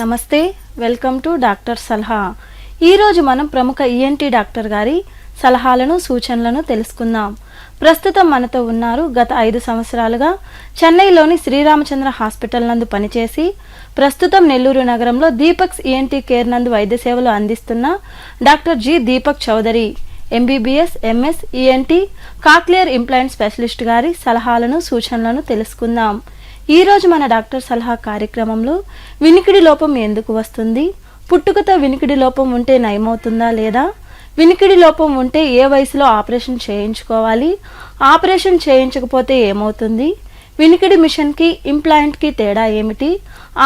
నమస్తే, welcome to doctor సలహా. ఈరోజు మనం ప్రముఖ ఈఎన్టీ డాక్టర్ గారి సలహాలను సూచనలను తెలుసుకుందాం. ప్రస్తుతం మనతో ఉన్నారు. గత 5 సంవత్సరాలుగా చెన్నైలోని శ్రీరామచంద్ర హాస్పిటల్ నందు పనిచేసి ప్రస్తుతం నెల్లూరు నగరంలో దీపక్స్ ఈఎన్టీ కేర్ నందు వైద్య సేవలు అందిస్తున్న doctor G Deepak Chowdary, MBBS MS ENT cochlear implant specialist గారి సలహాలను సూచనలను తెలుసుకుందాం. ఈరోజు మన డాక్టర్ సలహా కార్యక్రమంలో వినికిడి లోపం ఎందుకు వస్తుంది, పుట్టుకతో వినికిడి లోపం ఉంటే నయమవుతుందా లేదా, వినికిడి లోపం ఉంటే ఏ వయసులో ఆపరేషన్ చేయించుకోవాలి, ఆపరేషన్ చేయించకపోతే ఏమవుతుంది, వినికిడి మిషన్కి ఇంప్లాంట్కి తేడా ఏమిటి,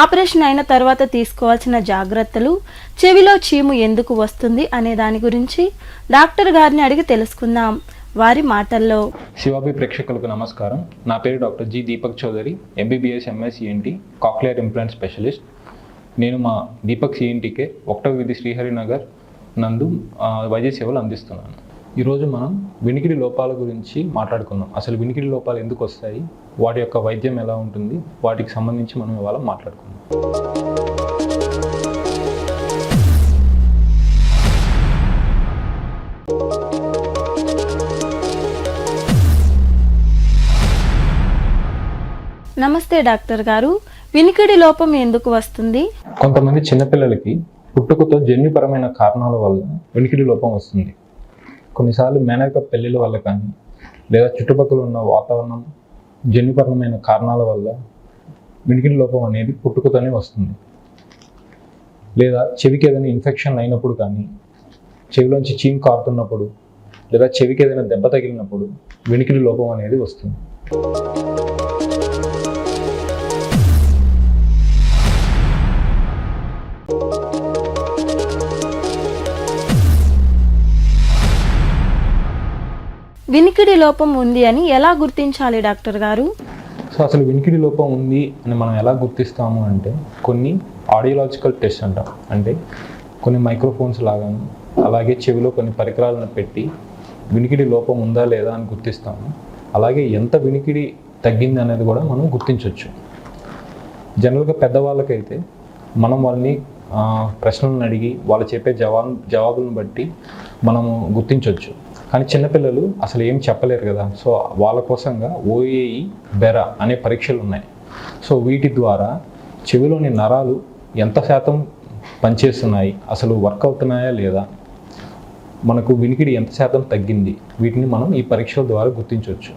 ఆపరేషన్ అయిన తర్వాత తీసుకోవాల్సిన జాగ్రత్తలు, చెవిలో చీము ఎందుకు వస్తుంది అనే దాని గురించి డాక్టర్ గారిని అడిగి తెలుసుకుందాం. వారి మాటల్లో. శివాబి ప్రేక్షకులకు నమస్కారం. నా పేరు doctor G Deepak Chowdary, MBBS MS ENT cochlear implant specialist. నేను మా దీపక్ ఈఎన్టీకే 1వ వీధి శ్రీహరి నగర్ నందు వైద్య సేవలు అందిస్తున్నాను. ఈరోజు మనం వినికిడి లోపాల గురించి మాట్లాడుకుందాం. అసలు వినికిడి లోపాలు ఎందుకు వస్తాయి, వాటి యొక్క వైద్యం ఎలా ఉంటుంది, వాటికి సంబంధించి మనం ఇవాళ మాట్లాడుకుందాం. నమస్తే డాక్టర్ గారు, వినికిడి లోపం ఎందుకు వస్తుంది? కొంతమంది చిన్నపిల్లలకి పుట్టుకతో జన్యుపరమైన కారణాల వల్ల వినికిడి లోపం వస్తుంది. కొన్నిసార్లు మేనరిక పెళ్ళిళ్ళ వల్ల కానీ, లేదా చుట్టుపక్కల ఉన్న వాతావరణం, జన్యుపరమైన కారణాల వల్ల వినికిడి లోపం అనేది పుట్టుకతోనే వస్తుంది. లేదా చెవికి ఏదైనా ఇన్ఫెక్షన్ అయినప్పుడు కానీ, చెవిలోంచి చీము కారుతున్నప్పుడు, లేదా చెవికి ఏదైనా దెబ్బ తగిలినప్పుడు వినికిడి లోపం అనేది వస్తుంది. వినికిడి లోపం ఉంది అని ఎలా గుర్తించాలి డాక్టర్ గారు? సో అసలు వినికిడి లోపం ఉంది అని మనం ఎలా గుర్తిస్తాము అంటే, కొన్ని ఆడియోలాజికల్ టెస్ట్ అంటాం. అంటే కొన్ని మైక్రోఫోన్స్ లాగాను, అలాగే చెవిలో కొన్ని పరికరాలను పెట్టి వినికిడి లోపం ఉందా లేదా అని గుర్తిస్తాము. అలాగే ఎంత వినికిడి తగ్గింది అనేది కూడా మనం గుర్తించవచ్చు. జనరల్గా పెద్దవాళ్ళకైతే మనం వాళ్ళని ప్రశ్నలను అడిగి వాళ్ళు చెప్పే జవాబులను బట్టి మనము గుర్తించవచ్చు. కానీ చిన్నపిల్లలు అసలు ఏం చెప్పలేరు కదా. సో వాళ్ళ కోసంగా ఓఏఈ, బెరా అనే పరీక్షలు ఉన్నాయి. సో వీటి ద్వారా చెవిలోని నరాలు ఎంత శాతం పనిచేస్తున్నాయి, అసలు వర్క్ అవుతున్నాయా లేదా, మనకు వినికిడి ఎంత శాతం తగ్గింది, వీటిని మనం ఈ పరీక్షల ద్వారా గుర్తించవచ్చు.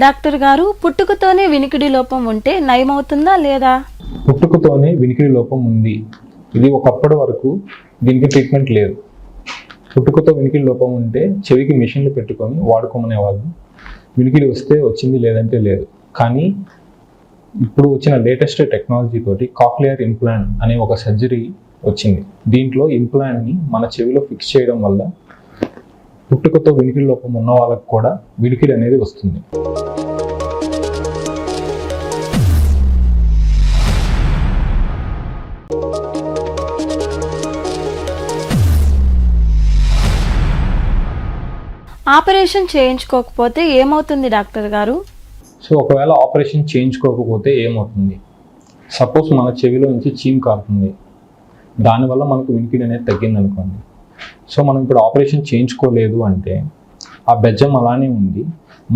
డాక్టర్ గారు, పుట్టుకతోనే వినికిడి లోపం ఉంటే నయమవుతుందా లేదా? పుట్టుకతోనే వినికిడి లోపం ఉంది. ఇది ఒకప్పటి వరకు దీనికి ట్రీట్మెంట్ లేదు. పుట్టుకతో వినికిడి లోపం ఉంటే చెవికి మెషిన్లు పెట్టుకొని వాడుకోమనే వాళ్ళు. వినికిడి వస్తే వచ్చింది, లేదంటే లేదు. కానీ ఇప్పుడు వచ్చిన లేటెస్ట్ టెక్నాలజీ తోటి కాక్లియర్ ఇంప్లాంట్ అనే ఒక సర్జరీ వచ్చింది. దీంట్లో ఇంప్లాంట్ని మన చెవిలో ఫిక్స్ చేయడం వల్ల పుట్టుకతో వినికిడి లోపం ఉన్న వాళ్ళకు కూడా వినికిడి అనేది వస్తుంది. ఆపరేషన్ చేయించుకోకపోతే ఏమవుతుంది డాక్టర్ గారు? సో ఒకవేళ ఆపరేషన్ చేయించుకోకపోతే ఏమవుతుంది? సపోజ్ మన చెవిలో నుంచి చీము కారుతుంది, దానివల్ల మనకు వినికిడి అనేది తగ్గింది అనుకోండి. సో మనం ఇప్పుడు ఆపరేషన్ చేయించుకోలేదు అంటే ఆ బెజ్జం అలానే ఉంది,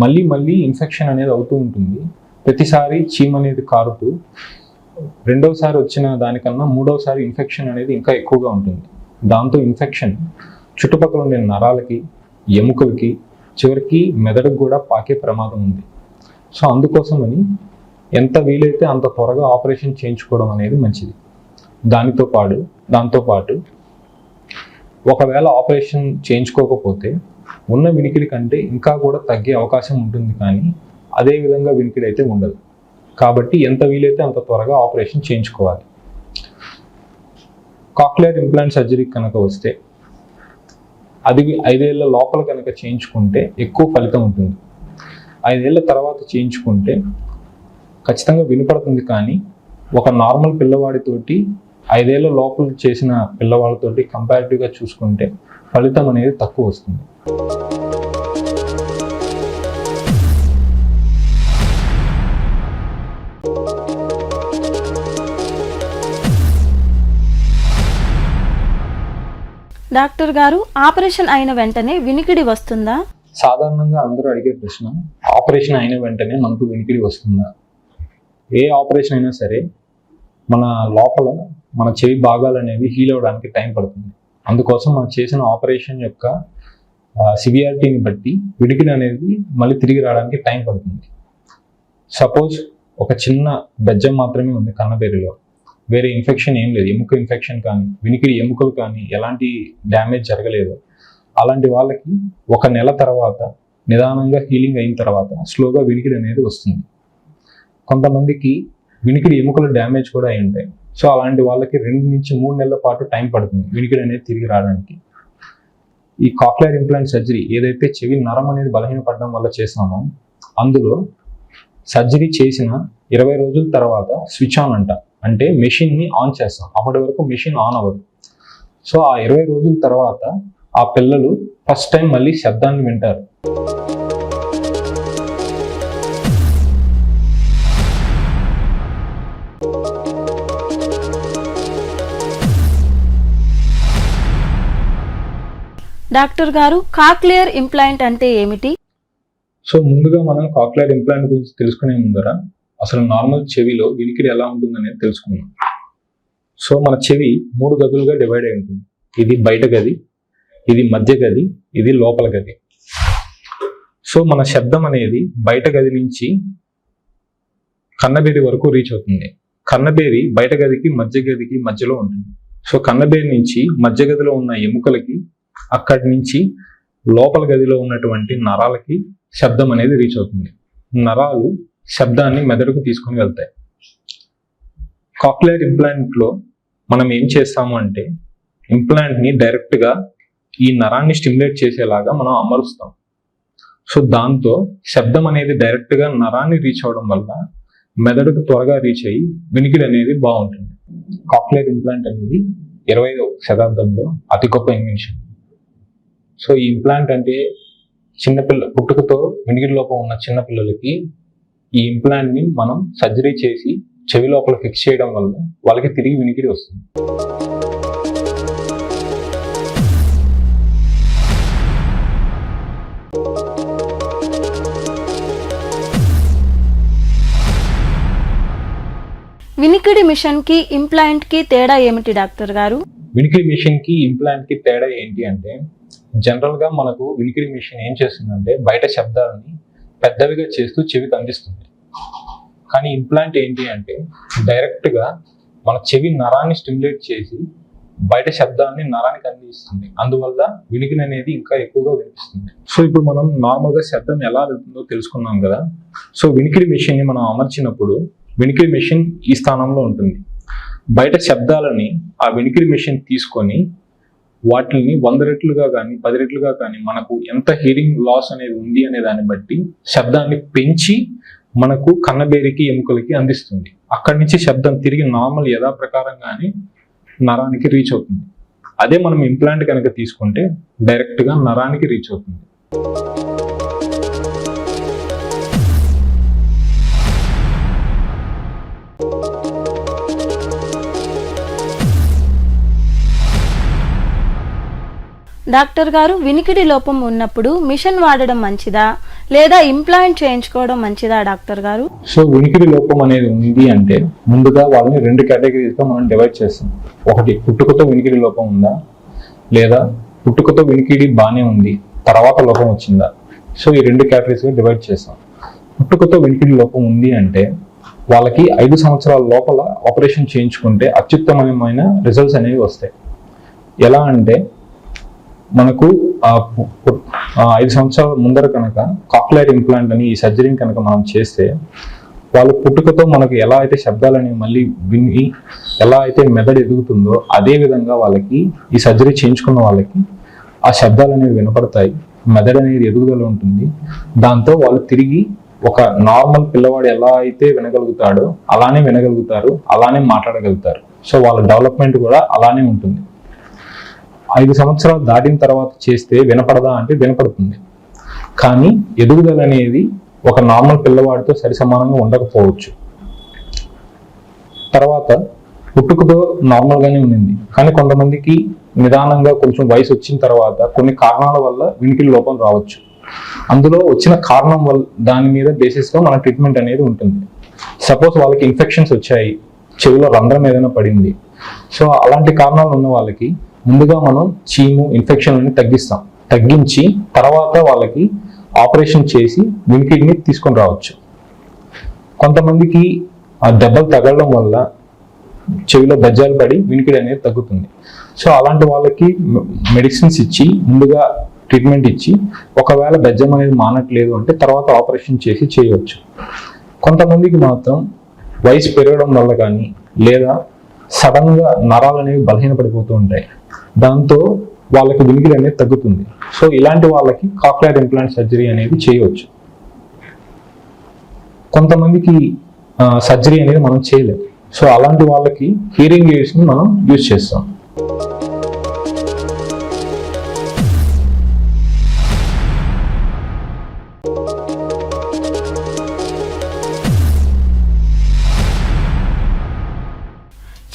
మళ్ళీ ఇన్ఫెక్షన్ అనేది అవుతూ ఉంటుంది. ప్రతిసారి చీమ్ అనేది కారుతూ రెండవసారి వచ్చిన దానికన్నా మూడవసారి ఇన్ఫెక్షన్ అనేది ఇంకా ఎక్కువగా ఉంటుంది. దాంతో ఇన్ఫెక్షన్ చుట్టుపక్కల ఉండే నరాలకి, ఎముకలకి, చివరికి మెదడుకు కూడా పాకే ప్రమాదం ఉంది. సో అందుకోసమని ఎంత వీలైతే అంత త్వరగా ఆపరేషన్ చేయించుకోవడం అనేది మంచిది. దాంతోపాటు ఒకవేళ ఆపరేషన్ చేయించుకోకపోతే ఉన్న వినికిడి కంటే ఇంకా కూడా తగ్గే అవకాశం ఉంటుంది, కానీ అదే విధంగా వినికిడి అయితే ఉండదు. కాబట్టి ఎంత వీలైతే అంత త్వరగా ఆపరేషన్ చేయించుకోవాలి. కాక్లియర్ ఇంప్లాంట్ సర్జరీ కనుక వస్తే అది 5 ఏళ్ల లోపల కనుక చేయించుకుంటే ఎక్కువ ఫలితం ఉంటుంది. 5 ఏళ్ల తర్వాత చేయించుకుంటే ఖచ్చితంగా వినపడుతుంది, కానీ ఒక నార్మల్ పిల్లవాడితోటి 5 ఏళ్ల లోపల చేసిన పిల్లవాళ్ళతోటి కంపారిటివ్గా చూసుకుంటే ఫలితం అనేది తక్కువ వస్తుంది. డాక్టర్ గారు, ఆపరేషన్ అయిన వెంటనే వినికిడి వస్తుందా? సాధారణంగా అందరూ అడిగే ప్రశ్న, ఆపరేషన్ అయిన వెంటనే మనకు వినికిడి వస్తుందా? ఏ ఆపరేషన్ అయినా సరే మన లోపల మన చెవి భాగాలు అనేవి హీల్ అవ్వడానికి టైం పడుతుంది. అందుకోసం మనం చేసిన ఆపరేషన్ యొక్క సివియారిటీని బట్టి వినికిడి అనేది మళ్ళీ తిరిగి రావడానికి టైం పడుతుంది. సపోజ్ ఒక చిన్న బెజ్జం మాత్రమే ఉంది కన్నబేరిలో, వేరే ఇన్ఫెక్షన్ ఏం లేదు, ఎముక ఇన్ఫెక్షన్ కానీ వినికిడి ఎముకలు కానీ ఎలాంటి డ్యామేజ్ జరగలేదు. అలాంటి వాళ్ళకి 1 నెల తర్వాత నిదానంగా హీలింగ్ అయిన తర్వాత స్లోగా వినికిడి అనేది వస్తుంది. కొంతమందికి వినికిడి ఎముకలు డ్యామేజ్ కూడా అయి ఉంటాయి. సో అలాంటి వాళ్ళకి 2 నుంచి 3 నెలల పాటు టైం పడుతుంది వినికిడి అనేది తిరిగి రావడానికి. ఈ కాక్లియర్ ఇంప్లాంట్ సర్జరీ ఏదైతే చెవి నరం అనేది బలహీనపడడం వల్ల చేసామో, అందులో సర్జరీ చేసిన 20 రోజుల తర్వాత స్విచ్ ఆన్ అంటే మెషిన్ని ఆన్ చేస్తాం. అప్పటి వరకు మెషిన్ ఆన్ అవ్వదు. సో ఆ 20 రోజుల తర్వాత ఆ పిల్లలు ఫస్ట్ టైం మళ్ళీ శబ్దాన్ని వింటారు. డాక్టర్ గారు, కాక్లియర్ ఇంప్లాంట్ అంటే ఏమిటి? సో ముందుగా మనం కాక్లియర్ ఇంప్లాంట్ గురించి తెలుసుకునే ముందర అసలు నార్మల్ చెవిలో వినికిడి ఎలా ఉంటుందనేది తెలుసుకుందాం. సో మన చెవి 3 గదులుగా డివైడ్ అయి ఉంటుంది. ఇది బయట గది, ఇది మధ్య గది, ఇది లోపల గది. సో మన శబ్దం అనేది బయట గది నుంచి కన్నబేరి వరకు రీచ్ అవుతుంది. కన్నబేరి బయట గదికి మధ్య గదికి మధ్యలో ఉంటుంది. సో కన్నబేరి నుంచి మధ్య గదిలో ఉన్న ఎముకలకి, అక్కడి నుంచి లోపల గదిలో ఉన్నటువంటి నరాలకి శబ్దం అనేది రీచ్ అవుతుంది. నరాలు శబ్దాన్ని మెదడుకు తీసుకొని వెళ్తాయి. కాక్లియర్ ఇంప్లాంట్లో మనం ఏం చేస్తాము అంటే, ఇంప్లాంట్ని డైరెక్ట్గా ఈ నరాన్ని స్టిమ్యులేట్ చేసేలాగా మనం అమరుస్తాం. సో దాంతో శబ్దం అనేది డైరెక్ట్గా నరాన్ని రీచ్ అవ్వడం వల్ల మెదడుకు త్వరగా రీచ్ అయ్యి వినికిడి అనేది బాగుంటుంది. కాక్లియర్ ఇంప్లాంట్ అనేది 20వ శతాబ్దంలో అతి గొప్ప ఇన్వెన్షన్. సో ఈ ఇంప్లాంట్ అంటే పుట్టుకతో వినికిడి లోపం ఉన్న చిన్నపిల్లలకి ఈ ఇంప్లాంట్ని మనం సర్జరీ చేసి చెవి లోపల ఫిక్స్ చేయడం వల్ల వాళ్ళకి తిరిగి వినికిడి వస్తుంది. వినికిడి మిషన్కి ఇంప్లాంట్కి తేడా ఏమిటి డాక్టర్ గారు? వినికిడి మిషన్కి ఇంప్లాంట్కి తేడా ఏంటి అంటే, జనరల్గా మనకు వినికిడి మిషన్ ఏం చేస్తుందంటే బయట శబ్దాలని పెద్దవిగా చేస్తూ చెవికి అందిస్తుంది. కానీ ఇంప్లాంట్ ఏంటి అంటే డైరెక్ట్గా మన చెవి నరాన్ని స్టిమ్యులేట్ చేసి బయట శబ్దాన్ని నరానికి అందిస్తుంది. అందువల్ల వినికిడి అనేది ఇంకా ఎక్కువగా వినిపిస్తుంది. సో ఇప్పుడు మనం నార్మల్గా శబ్దం ఎలా వెళ్తుందో తెలుసుకున్నాం కదా. సో వినికిడి మిషన్ని మనం అమర్చినప్పుడు వినికిడి మిషన్ ఈ స్థానంలో ఉంటుంది. బయట శబ్దాలని ఆ వినికిడి మిషన్ తీసుకొని వాటిని 100 రెట్లుగా కానీ 10 రెట్లుగా కానీ మనకు ఎంత హియరింగ్ లాస్ అనేది ఉంది అనే దాన్ని బట్టి శబ్దాన్ని పెంచి మనకు కన్నబేరికి ఎముకలకి అందిస్తుంది. అక్కడి నుంచి శబ్దం తిరిగి నార్మల్ యథాప్రకారంగానే నరానికి రీచ్ అవుతుంది. అదే మనం ఇంప్లాంట్ కనుక తీసుకుంటే డైరెక్ట్గా నరానికి రీచ్ అవుతుంది. డాక్టర్ గారు, వినికిడి లోపం ఉన్నప్పుడు మిషన్ వాడడం మంచిదా లేదా ఇంప్లాంట్ చేయించుకోవడం మంచిదా డాక్టర్ గారు? సో వినికిడి లోపం అనేది ఉంది అంటే ముందుగా వాళ్ళని 2 కేటగిరీస్గా మనం డివైడ్ చేస్తాం. ఒకటి, పుట్టుకతో వినికిడి లోపం ఉందా, లేదా పుట్టుకతో వినికిడి బాగానే ఉంది తర్వాత లోపం వచ్చిందా. సో ఈ 2 కేటగిరీస్గా డివైడ్ చేస్తాం. పుట్టుకతో వినికిడి లోపం ఉంది అంటే వాళ్ళకి 5 సంవత్సరాల లోపల ఆపరేషన్ చేయించుకుంటే అత్యుత్తమమైన రిజల్ట్స్ అనేవి వస్తాయి. ఎలా అంటే మనకు 5 సంవత్సరాల ముందర కనుక కాక్లియర్ ఇంప్లాంట్ అని ఈ సర్జరీని కనుక మనం చేస్తే వాళ్ళు పుట్టుకతో మనకు ఎలా అయితే శబ్దాలని మళ్ళీ విని ఎలా అయితే మెదడు ఎదుగుతుందో అదే విధంగా వాళ్ళకి ఈ సర్జరీ చేయించుకున్న వాళ్ళకి ఆ శబ్దాలు అనేవి వినపడతాయి, మెదడు అనేది ఎదుగుదల ఉంటుంది. దాంతో వాళ్ళు తిరిగి ఒక నార్మల్ పిల్లవాడు ఎలా అయితే వినగలుగుతాడో అలానే వినగలుగుతారు, అలానే మాట్లాడగలుగుతారు. సో వాళ్ళ డెవలప్మెంట్ కూడా అలానే ఉంటుంది. 5 సంవత్సరాలు దాటిన తర్వాత చేస్తే వినపడదా అంటే వినపడుతుంది. కానీ ఎదుగుదల అనేది ఒక నార్మల్ పిల్లవాడితో సరిసమానంగా ఉండకపోవచ్చు. తర్వాత పుట్టుకతో నార్మల్గానే ఉండింది, కానీ కొంతమందికి నిదానంగా కొంచెం వయసు వచ్చిన తర్వాత కొన్ని కారణాల వల్ల వినికిడి లోపం రావచ్చు. అందులో వచ్చిన కారణం వల్ల దాని మీద బేసిస్గా మన ట్రీట్మెంట్ అనేది ఉంటుంది. సపోజ్ వాళ్ళకి ఇన్ఫెక్షన్స్ వచ్చాయి, చెవిలో రంధ్రం ఏదైనా పడింది, సో అలాంటి కారణాలు ఉన్న వాళ్ళకి ముందుగా మనం చీము ఇన్ఫెక్షన్లని తగ్గించి తర్వాత వాళ్ళకి ఆపరేషన్ చేసి వినికిడిని తీసుకొని రావచ్చు. కొంతమందికి ఆ దెబ్బలు తగలడం వల్ల చెవిలో బజ్జాలు పడి వినికిడి అనేది తగ్గుతుంది. సో అలాంటి వాళ్ళకి మెడిసిన్స్ ఇచ్చి ముందుగా ట్రీట్మెంట్ ఇచ్చి ఒకవేళ బెజ్జం అనేది మానట్లేదు అంటే తర్వాత ఆపరేషన్ చేసి చేయవచ్చు. కొంతమందికి మాత్రం వయసు పెరగడం వల్ల కానీ లేదా సడన్గా నరాలు అనేవి బలహీనపడిపోతూ ఉంటాయి, దాంతో వాళ్ళకి వినికిడి అనేది తగ్గుతుంది. సో ఇలాంటి వాళ్ళకి కాక్లియర్ ఇంప్లాంట్ సర్జరీ అనేది చేయవచ్చు. కొంతమందికి సర్జరీ అనేది మనం చేయలేము, సో అలాంటి వాళ్ళకి హియరింగ్ ఎయిడ్స్ని మనం యూజ్ చేస్తాం.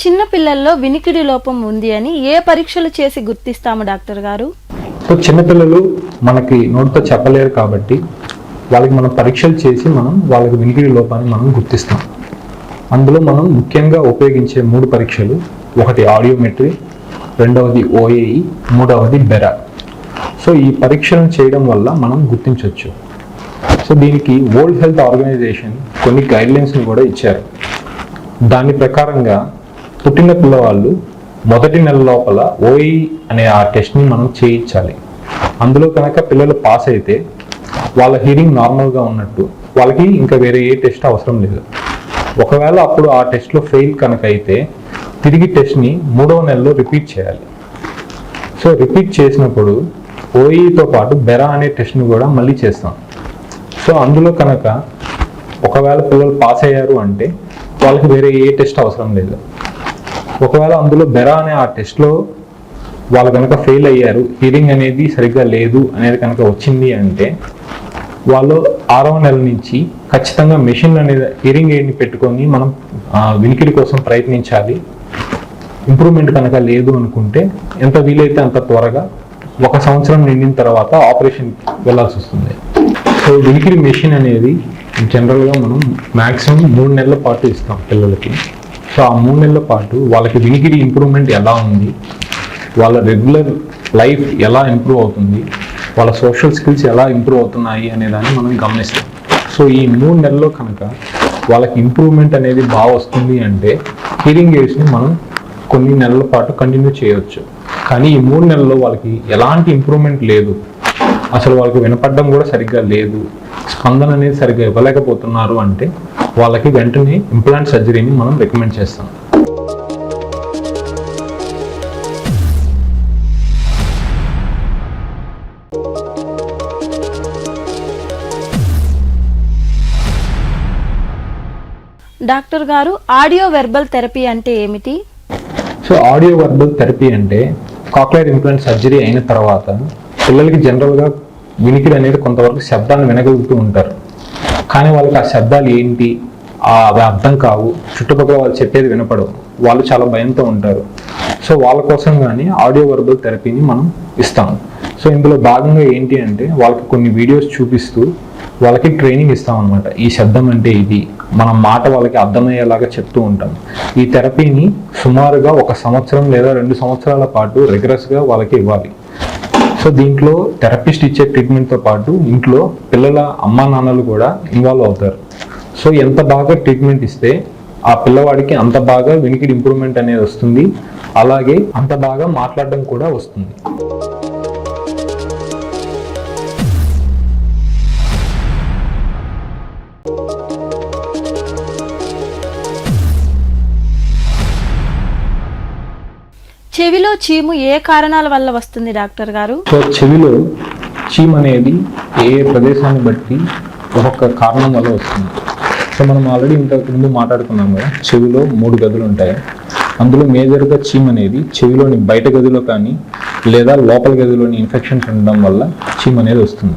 చిన్న పిల్లల్లో వినికిడి లోపం ఉంది అని ఏ పరీక్షలు చేసి గుర్తిస్తాము డాక్టర్ గారు? సో చిన్నపిల్లలు మనకి నోటితో చెప్పలేరు కాబట్టి వాళ్ళకి మనం పరీక్షలు చేసి వాళ్ళకి వినికిడి లోపాన్ని మనం గుర్తిస్తాం. అందులో మనం ముఖ్యంగా ఉపయోగించే 3 పరీక్షలు, ఒకటి ఆడియోమెట్రీ, రెండవది ఓఏఈ, మూడవది బెరా. సో ఈ పరీక్షలను చేయడం వల్ల మనం గుర్తించవచ్చు. సో దీనికి వరల్డ్ హెల్త్ ఆర్గనైజేషన్ కొన్ని గైడ్లైన్స్ని కూడా ఇచ్చారు. దాని ప్రకారంగా పుట్టిన పిల్లవాళ్ళు మొదటి నెల లోపల ఓఈ అనే ఆ టెస్ట్ని మనం చేయించాలి. అందులో కనుక పిల్లలు పాస్ అయితే వాళ్ళ హియరింగ్ నార్మల్గా ఉన్నట్టు, వాళ్ళకి ఇంకా వేరే ఏ టెస్ట్ అవసరం లేదు. ఒకవేళ అప్పుడు ఆ టెస్ట్లో ఫెయిల్ కనుక అయితే తిరిగి టెస్ట్ని 3వ నెలలో రిపీట్ చేయాలి. సో రిపీట్ చేసినప్పుడు ఓఈతో పాటు బెరా అనే టెస్ట్ని కూడా మళ్ళీ చేస్తాం. సో అందులో కనుక ఒకవేళ పిల్లలు పాస్ అయ్యారు అంటే వాళ్ళకి వేరే ఏ టెస్ట్ అవసరం లేదు. ఒకవేళ అందులో బెరా అనే ఆ టెస్ట్లో వాళ్ళు కనుక ఫెయిల్ అయ్యారు, హియరింగ్ అనేది సరిగ్గా లేదు అనేది కనుక వచ్చింది అంటే వాళ్ళు 6వ నెల నుంచి ఖచ్చితంగా మెషిన్ అనేది హియరింగ్ ఎయిడ్ని పెట్టుకొని మనం వినికిడి కోసం ప్రయత్నించాలి. ఇంప్రూవ్మెంట్ కనుక లేదు అనుకుంటే ఎంత వీలైతే అంత త్వరగా 1 సంవత్సరం నిండిన తర్వాత ఆపరేషన్ వెళ్ళాల్సి వస్తుంది. సో వినికిడి మెషిన్ అనేది జనరల్గా మనం మ్యాక్సిమం 3 నెలల పాటు ఇస్తాం పిల్లలకి. సో ఆ 3 నెలల పాటు వాళ్ళకి వినికిడి ఇంప్రూవ్మెంట్ ఎలా ఉంది, వాళ్ళ రెగ్యులర్ లైఫ్ ఎలా ఇంప్రూవ్ అవుతుంది, వాళ్ళ సోషల్ స్కిల్స్ ఎలా ఇంప్రూవ్ అవుతున్నాయి అనే దాన్ని మనం గమనిస్తాం. సో ఈ 3 నెలల్లో కనుక వాళ్ళకి ఇంప్రూవ్మెంట్ అనేది బాగా వస్తుంది అంటే హియరింగ్ ఎయిడ్స్ని మనం కొన్ని నెలల పాటు కంటిన్యూ చేయవచ్చు. కానీ ఈ 3 నెలల్లో వాళ్ళకి ఎలాంటి ఇంప్రూవ్మెంట్ లేదు, అసలు వాళ్ళకి వినపడడం కూడా సరిగ్గా లేదు, స్పందన అనేది సరిగ్గా ఇవ్వలేకపోతున్నారు అంటే వాళ్ళకి వెంటనే ఇంప్లాంట్ సర్జరీని మనం రికమెండ్ చేస్తాం. డాక్టర్ గారు, ఆడియో వెర్బల్ థెరపీ అంటే ఏమిటి? సో ఆడియో వెర్బల్ థెరపీ అంటే కాక్లియర్ ఇంప్లాంట్ సర్జరీ అయిన తర్వాత పిల్లలకి జనరల్గా వినికిడి అనేది కొంతవరకు శబ్దాన్ని వినగలుగుతూ ఉంటారు, కానీ వాళ్ళకి ఆ శబ్దాలు ఏంటి అవి అర్థం కావు, చుట్టుపక్కల వాళ్ళు చెప్పేది వినపడవు, వాళ్ళు చాలా భయంతో ఉంటారు. సో వాళ్ళ కోసం కానీ ఆడియో వెర్బల్ థెరపీని మనం ఇస్తాం. సో ఇందులో భాగంగా ఏంటి అంటే వాళ్ళకి కొన్ని వీడియోస్ చూపిస్తూ వాళ్ళకి ట్రైనింగ్ ఇస్తాం అనమాట. ఈ శబ్దం అంటే ఇది, మన మాట వాళ్ళకి అర్థమయ్యేలాగా చెప్తూ ఉంటాం. ఈ థెరపీని సుమారుగా 1 సంవత్సరం లేదా 2 సంవత్సరాల పాటు రిగరస్గా వాళ్ళకి ఇవ్వాలి. సో దీంట్లో థెరపిస్ట్ ఇచ్చే ట్రీట్మెంట్తో పాటు ఇంట్లో పిల్లల అమ్మా నాన్నలు కూడా ఇన్వాల్వ్ అవుతారు. సో ఎంత బాగా ట్రీట్మెంట్ ఇస్తే ఆ పిల్లవాడికి అంత బాగా వినికిడి ఇంప్రూవ్మెంట్ అనేది వస్తుంది, అలాగే అంత బాగా మాట్లాడడం కూడా వస్తుంది. చెవిలో చీము ఏ కారణాల వల్ల వస్తుంది డాక్టర్ గారు? సో చెవిలో చీము అనేది ఏ ప్రదేశాన్ని బట్టి ఒక్కొక్క కారణం వల్ల వస్తుంది. సో మనం ఆల్రెడీ ఇంతకు ముందు మాట్లాడుకున్నాం కదా, చెవిలో 3 గదులు ఉంటాయి. అందులో మేజర్గా చీమ్ అనేది చెవిలోని బయట గదిలో కానీ లేదా లోపల గదిలోని ఇన్ఫెక్షన్స్ ఉండడం వల్ల చీమ్ అనేది వస్తుంది.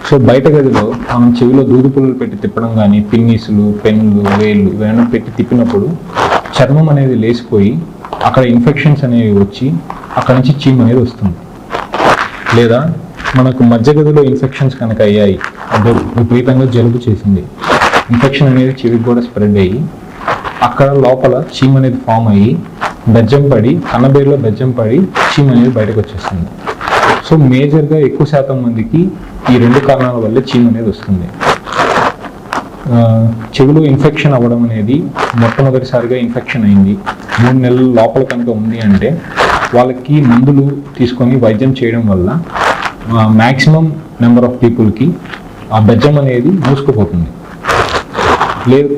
సో బయట గదిలో మనం చెవిలో దూది పుల్లలు పెట్టి తిప్పడం కానీ పిన్నీసులు, పెన్నులు, వేళ్ళు ఇవన్నీ పెట్టి తిప్పినప్పుడు చర్మం అనేది లేసిపోయి అక్కడ ఇన్ఫెక్షన్స్ అనేవి వచ్చి అక్కడ నుంచి చీమ్ అనేది వస్తుంది. లేదా మనకు మధ్య గదిలో ఇన్ఫెక్షన్స్ కనుక అయ్యాయి, అంటే విపరీతంగా జలుబు చేసింది, ఇన్ఫెక్షన్ అనేది చెవికి కూడా స్ప్రెడ్ అయ్యి అక్కడ లోపల చీమ్ అనేది ఫామ్ అయ్యి బెజ్జం పడి కన్నబేరులో బెజ్జం పడి చీమ్ అనేది బయటకు వచ్చేస్తుంది. సో మేజర్గా ఎక్కువ శాతం మందికి ఈ రెండు కారణాల వల్లే చీమ్ అనేది వస్తుంది. చెవిలో ఇన్ఫెక్షన్ అవ్వడం అనేది మొట్టమొదటిసారిగా ఇన్ఫెక్షన్ అయింది 3 నెలల లోపల కనుక ఉంది అంటే వాళ్ళకి మందులు తీసుకొని వైద్యం చేయడం వల్ల మ్యాక్సిమం నెంబర్ ఆఫ్ పీపుల్కి ఆ బెజ్జం అనేది మూసుకుపోతుంది. లేదు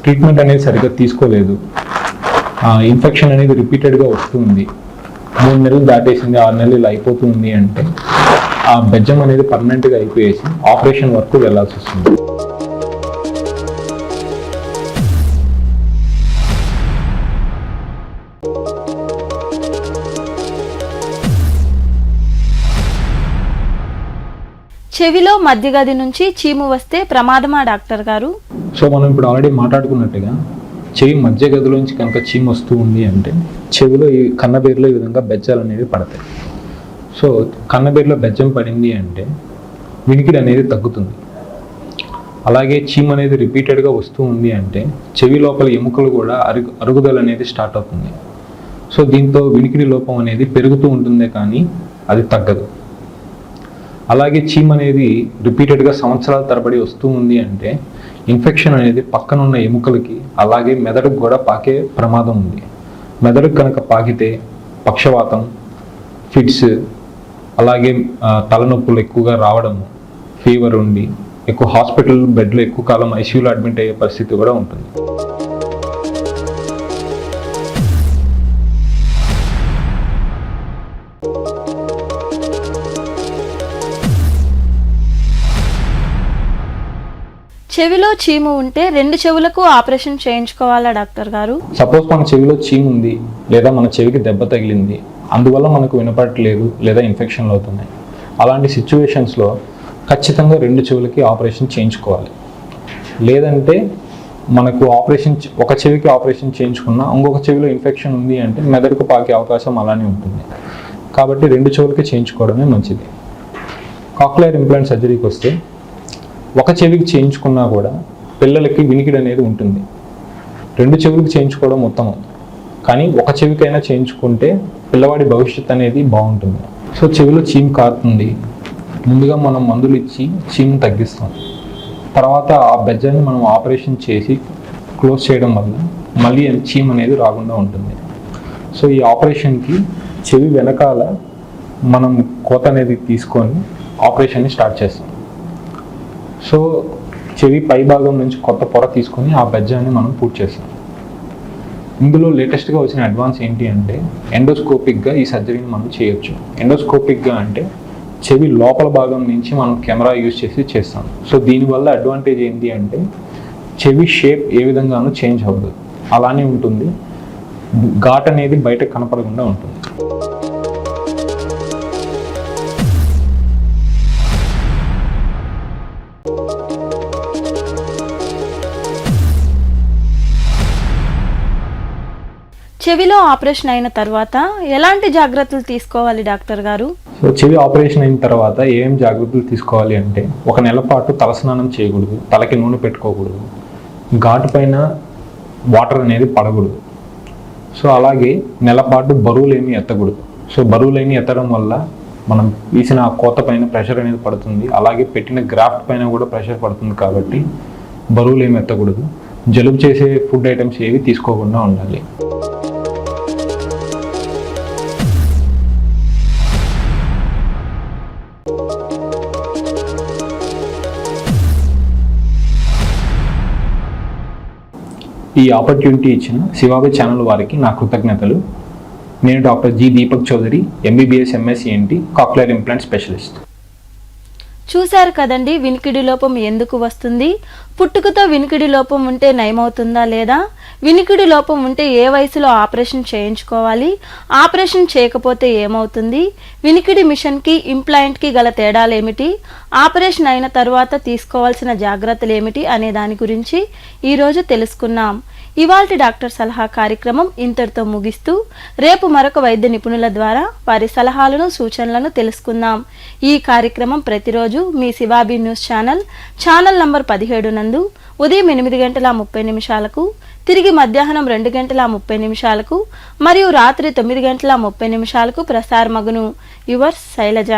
ట్రీట్మెంట్ అనేది సరిగ్గా తీసుకోలేదు, ఇన్ఫెక్షన్ అనేది రిపీటెడ్గా వస్తుంది, 3 నెలలు దాటేసింది, 6 నెలలు ఇలా అయిపోతుంది అంటే ఆ బెజ్జం అనేది పర్మనెంట్గా అయిపోయేసి ఆపరేషన్ వరకు వెళ్ళాల్సి వస్తుంది. చెవిలో మధ్య గది నుంచి చీము వస్తే ప్రమాదమా డాక్టర్ గారు? సో మనం ఇప్పుడు ఆల్రెడీ మాట్లాడుకున్నట్టుగా చెవి మధ్య గదిలోంచి కనుక చీము వస్తూ ఉంది అంటే చెవిలో ఈ కన్నబేరులో ఈ విధంగా బెజ్జాలు అనేవి పడతాయి. సో కన్నబేరులో బెజ్జం పడింది అంటే వినికిడి అనేది తగ్గుతుంది. అలాగే చీము అనేది రిపీటెడ్గా వస్తూ ఉంది అంటే చెవి లోపల ఎముకలు కూడా అరుగుదల అనేది స్టార్ట్ అవుతుంది. సో దీంతో వినికిడి లోపం అనేది పెరుగుతూ ఉంటుందే కానీ అది తగ్గదు. అలాగే చీమ్ అనేది రిపీటెడ్గా సంవత్సరాల తరబడి వస్తూ ఉంది అంటే ఇన్ఫెక్షన్ అనేది పక్కనున్న ఎముకలకి అలాగే మెదడుకు కూడా పాకే ప్రమాదం ఉంది. మెదడుకు కనుక పాకితే పక్షవాతం, ఫిట్స్, అలాగే తలనొప్పులు ఎక్కువగా రావడం, ఫీవర్ ఉండి ఎక్కువ హాస్పిటల్ బెడ్లో ఎక్కువ కాలం ఐసీయూలో అడ్మిట్ అయ్యే పరిస్థితి కూడా ఉంటుంది. చెవిలో చీము ఉంటే 2 చెవులకు ఆపరేషన్ చేయించుకోవాలా డాక్టర్ గారు? సపోజ్ మన చెవిలో చీము ఉంది లేదా మన చెవికి దెబ్బ తగిలింది, అందువల్ల మనకు వినపడట్లేదు లేదా ఇన్ఫెక్షన్లు అవుతున్నాయి, అలాంటి సిచ్యువేషన్స్లో ఖచ్చితంగా 2 చెవులకి ఆపరేషన్ చేయించుకోవాలి. లేదంటే మనకు ఒక చెవికి ఆపరేషన్ చేయించుకున్నా ఇంకొక చెవిలో ఇన్ఫెక్షన్ ఉంది అంటే మెదడుకు పాకే అవకాశం అలానే ఉంటుంది. కాబట్టి 2 చెవులకి చేయించుకోవడమే మంచిది. కాక్లియర్ ఇంప్లాంట్ సర్జరీకి వస్తే ఒక చెవికి చేయించుకున్నా కూడా పిల్లలకి వినికిడి అనేది ఉంటుంది. 2 చెవులకు చేయించుకోవడం ఉత్తమం, కానీ ఒక చెవికైనా చేయించుకుంటే పిల్లవాడి భవిష్యత్తు అనేది బాగుంటుంది. సో చెవిలో చీమ్ కారుతుంది, ముందుగా మనం మందులు ఇచ్చి చీమ్ తగ్గిస్తాం. తర్వాత ఆ బెజ్జాన్ని మనం ఆపరేషన్ చేసి క్లోజ్ చేయడం వల్ల మళ్ళీ చీమ్ అనేది రాకుండా ఉంటుంది. సో ఈ ఆపరేషన్కి చెవి వెనకాల మనం కోత అనేది తీసుకొని ఆపరేషన్ని స్టార్ట్ చేస్తాం. సో చెవి పై భాగం నుంచి కొత్త పొర తీసుకొని ఆ బెజ్జాన్ని మనం పూర్తి చేస్తాం. ఇందులో లేటెస్ట్గా వచ్చిన అడ్వాన్స్ ఏంటి అంటే ఎండోస్కోపిక్గా ఈ సర్జరీని మనం చేయొచ్చు. ఎండోస్కోపిక్గా అంటే చెవి లోపల భాగం నుంచి మనం కెమెరా యూజ్ చేసి చేస్తాం. సో దీనివల్ల అడ్వాంటేజ్ ఏంటి అంటే చెవి షేప్ ఏ విధంగానూ చేంజ్ అవ్వదు, అలానే ఉంటుంది, ఘాట్ అనేది బయటకు కనపడకుండా ఉంటుంది. చెవిలో ఆపరేషన్ అయిన తర్వాత ఎలాంటి జాగ్రత్తలు తీసుకోవాలి డాక్టర్ గారు? సో చెవి ఆపరేషన్ అయిన తర్వాత ఏం జాగ్రత్తలు తీసుకోవాలి అంటే 1 నెల పాటు తలస్నానం చేయకూడదు, తలకి నూనె పెట్టుకోకూడదు, ఘాటు పైన వాటర్ అనేది పడకూడదు. సో అలాగే నెల పాటు బరువులేమి ఎత్తకూడదు. సో బరువులేమి ఎత్తడం వల్ల మనం తీసిన ఆ కోత పైన ప్రెషర్ అనేది పడుతుంది, అలాగే పెట్టిన గ్రాఫ్ట్ పైన కూడా ప్రెషర్ పడుతుంది. కాబట్టి బరువులేమి ఎత్తకూడదు. జలుబు చేసే ఫుడ్ ఐటమ్స్ ఏవి తీసుకోకుండా ఉండాలి. ఈ ఆపర్చునిటీ ఇచ్చిన శివాబి ఛానల్ వారికి నా కృతజ్ఞతలు. నేను doctor G Deepak Chowdary, MBBS MS ENT, cochlear implant specialist. చూశారు కదండి వినికిడి లోపం ఎందుకు వస్తుంది, పుట్టుకతో వినికిడి లోపం ఉంటే నయమవుతుందా లేదా, వినికిడి లోపం ఉంటే ఏ వయసులో ఆపరేషన్ చేయించుకోవాలి, ఆపరేషన్ చేయకపోతే ఏమవుతుంది, వినికిడి మిషన్కి ఇంప్లాంట్కి గల తేడాలేమిటి, ఆపరేషన్ అయిన తర్వాత తీసుకోవాల్సిన జాగ్రత్తలు ఏమిటి అనే దాని గురించి ఈరోజు తెలుసుకున్నాం. ఇవాల్టి డాక్టర్ సలహా కార్యక్రమం ఇంతటితో ముగిస్తూ రేపు మరొక వైద్య నిపుణుల ద్వారా వారి సలహాలను సూచనలను తెలుసుకుందాం. ఈ కార్యక్రమం ప్రతిరోజు మీ శివాబీ న్యూస్ ఛానల్ నంబర్ 17 నందు ఉదయం 8:30 తిరిగి మధ్యాహ్నం 2:30 మరియు రాత్రి 9:30 ప్రసారమగును. యువర్స్ శైలజ.